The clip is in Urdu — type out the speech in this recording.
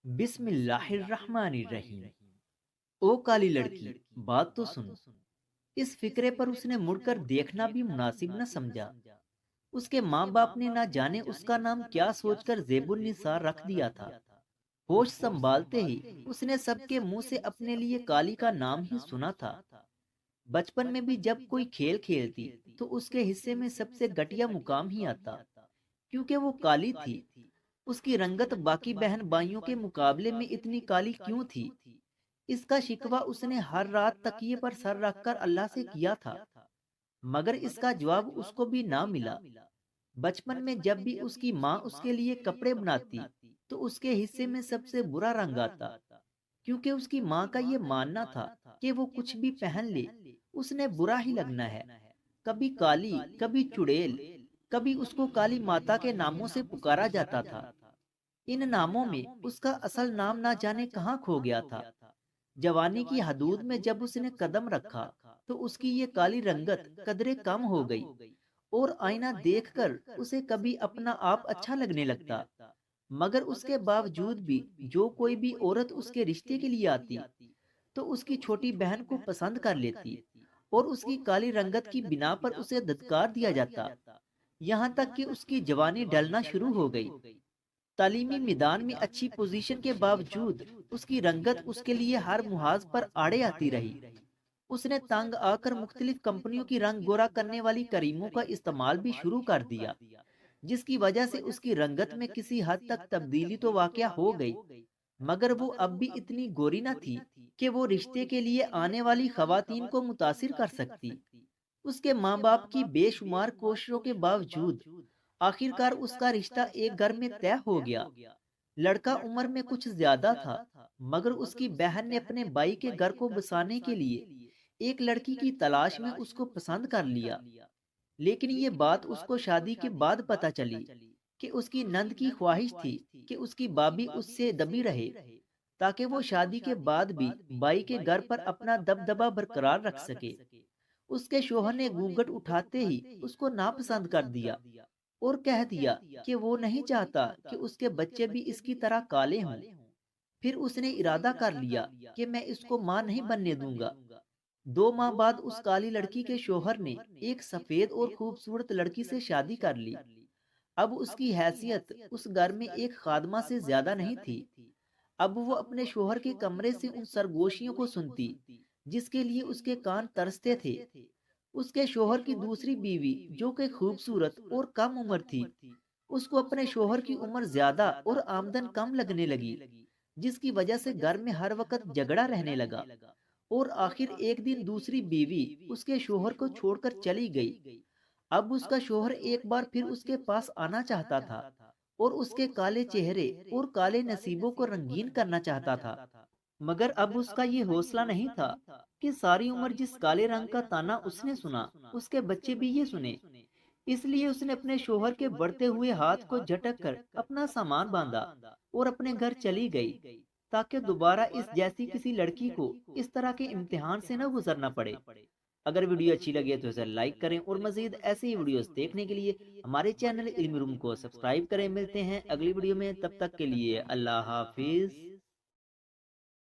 بسم اللہ الرحمن الرحیم۔ او کالی لڑکی، بات تو سن۔ اس فکرے پر اس نے مڑ کر دیکھنا بھی مناسب نہ سمجھا۔ اس کے ماں باپ نے نہ جانے اس کا نام کیا سوچ کر زیب النثار رکھ دیا تھا۔ ہوش سنبھالتے ہی اس نے سب کے منہ سے اپنے لیے کالی کا نام ہی سنا تھا۔ بچپن میں بھی جب کوئی کھیل کھیلتی تو اس کے حصے میں سب سے گھٹیا مقام ہی آتا، کیونکہ وہ کالی تھی۔ اس کی رنگت باقی بہن بھائیوں کے مقابلے میں اتنی کالی کیوں تھی؟ اس کا شکوہ اس نے ہر رات تکیے پر سر رکھ کر اللہ سے کیا تھا، مگر اس کا جواب اس کو بھی نہ ملا۔ بچپن میں جب بھی اس کی ماں اس کے لیے کپڑے بناتی تو اس کے حصے میں سب سے برا رنگ آتا، کیونکہ اس کی ماں کا یہ ماننا تھا کہ وہ کچھ بھی پہن لے اس نے برا ہی لگنا ہے۔ کبھی کالی، کبھی چڑیل، کبھی اس کو کالی ماتا کے ناموں سے پکارا جاتا تھا۔ ان ناموں میں اس کا اصل نام نہ جانے کہاں کھو گیا تھا۔ جوانی کی حدود میں جب اس نے قدم رکھا تو اس کی یہ کالی رنگت قدرے کم ہو گئی، اور آئینہ دیکھ کر اسے کبھی اپنا آپ اچھا لگنے لگتا۔ مگر اس کے باوجود بھی جو کوئی بھی عورت اس کے رشتے کے لیے آتی تو اس کی چھوٹی بہن کو پسند کر لیتی، اور اس کی کالی رنگت کی بنا پر اسے دھتکار دیا جاتا، یہاں تک کہ اس کی جوانی ڈھلنا شروع ہو گئی۔ تعلیمی میدان میں اچھی پوزیشن کے باوجود اس کی رنگت اس کے لیے ہر محاذ پر آڑے آتی رہی۔ اس نے تنگ آ کر مختلف کمپنیوں کی رنگ گورا کرنے والی کریموں کا استعمال بھی شروع کر دیا، جس کی وجہ سے اس کی رنگت میں کسی حد تک تبدیلی تو واقع ہو گئی، مگر وہ اب بھی اتنی گوری نہ تھی کہ وہ رشتے کے لیے آنے والی خواتین کو متاثر کر سکتی۔ اس کے ماں باپ کی بے شمار کوششوں کے باوجود آخر کار اس کا رشتہ ایک گھر میں طے ہو گیا۔ لڑکا عمر میں کچھ زیادہ تھا، مگر اس کی بہن نے اپنے بھائی کے گھر کو بسانے کے لیے ایک لڑکی کی تلاش میں اس کو پسند کر لیا۔ لیکن یہ بات اس کو شادی کے بعد پتہ چلی کہ اس کی نند کی خواہش تھی کہ اس کی بابی اس سے دبی رہے، تاکہ وہ شادی کے بعد بھی بھائی کے گھر پر اپنا دبدبہ برقرار رکھ سکے۔ اس کے شوہر نے گھونگھٹ اٹھاتے ہی اس کو ناپسند کر دیا، اور کہہ دیا کہ وہ نہیں چاہتا کہ اس کے بچے بھی اس کی طرح کالے ہوں۔ پھر اس نے ارادہ کر لیا کہ میں اس کو ماں نہیں بننے دوں گا۔ 2 ماہ بعد اس کالی لڑکی کے شوہر نے ایک سفید اور خوبصورت لڑکی سے شادی کر لی۔ اب اس کی حیثیت اس گھر میں ایک خادمہ سے زیادہ نہیں تھی۔ اب وہ اپنے شوہر کے کمرے سے ان سرگوشیوں کو سنتی جس کے لیے اس کے کان ترستے تھے۔ اس کے شوہر کی دوسری بیوی جو کہ خوبصورت اور کم عمر تھی، اس کو اپنے شوہر کی عمر زیادہ اور آمدن کم لگنے لگی، جس کی وجہ سے گھر میں ہر وقت جھگڑا رہنے لگا، اور آخر ایک دن دوسری بیوی اس کے شوہر کو چھوڑ کر چلی گئی۔ اب اس کا شوہر ایک بار پھر اس کے پاس آنا چاہتا تھا، اور اس کے کالے چہرے اور کالے نصیبوں کو رنگین کرنا چاہتا تھا، مگر اب اس کا یہ حوصلہ نہیں تھا کہ ساری عمر جس کالے رنگ کا تانا اس نے سنا اس کے بچے بھی یہ سنے۔ اس لیے اس نے اپنے شوہر کے بڑھتے ہوئے ہاتھ کو جھٹک کر اپنا سامان باندھا اور اپنے گھر چلی گئی، تاکہ دوبارہ اس جیسی کسی لڑکی کو اس طرح کے امتحان سے نہ گزرنا پڑے۔ اگر ویڈیو اچھی لگے تو اسے لائک کریں، اور مزید ایسی ہی ویڈیوز دیکھنے کے لیے ہمارے چینل علم روم کو سبسکرائب کریں۔ ملتے ہیں اگلی ویڈیو میں، تب تک کے لیے اللہ حافظ۔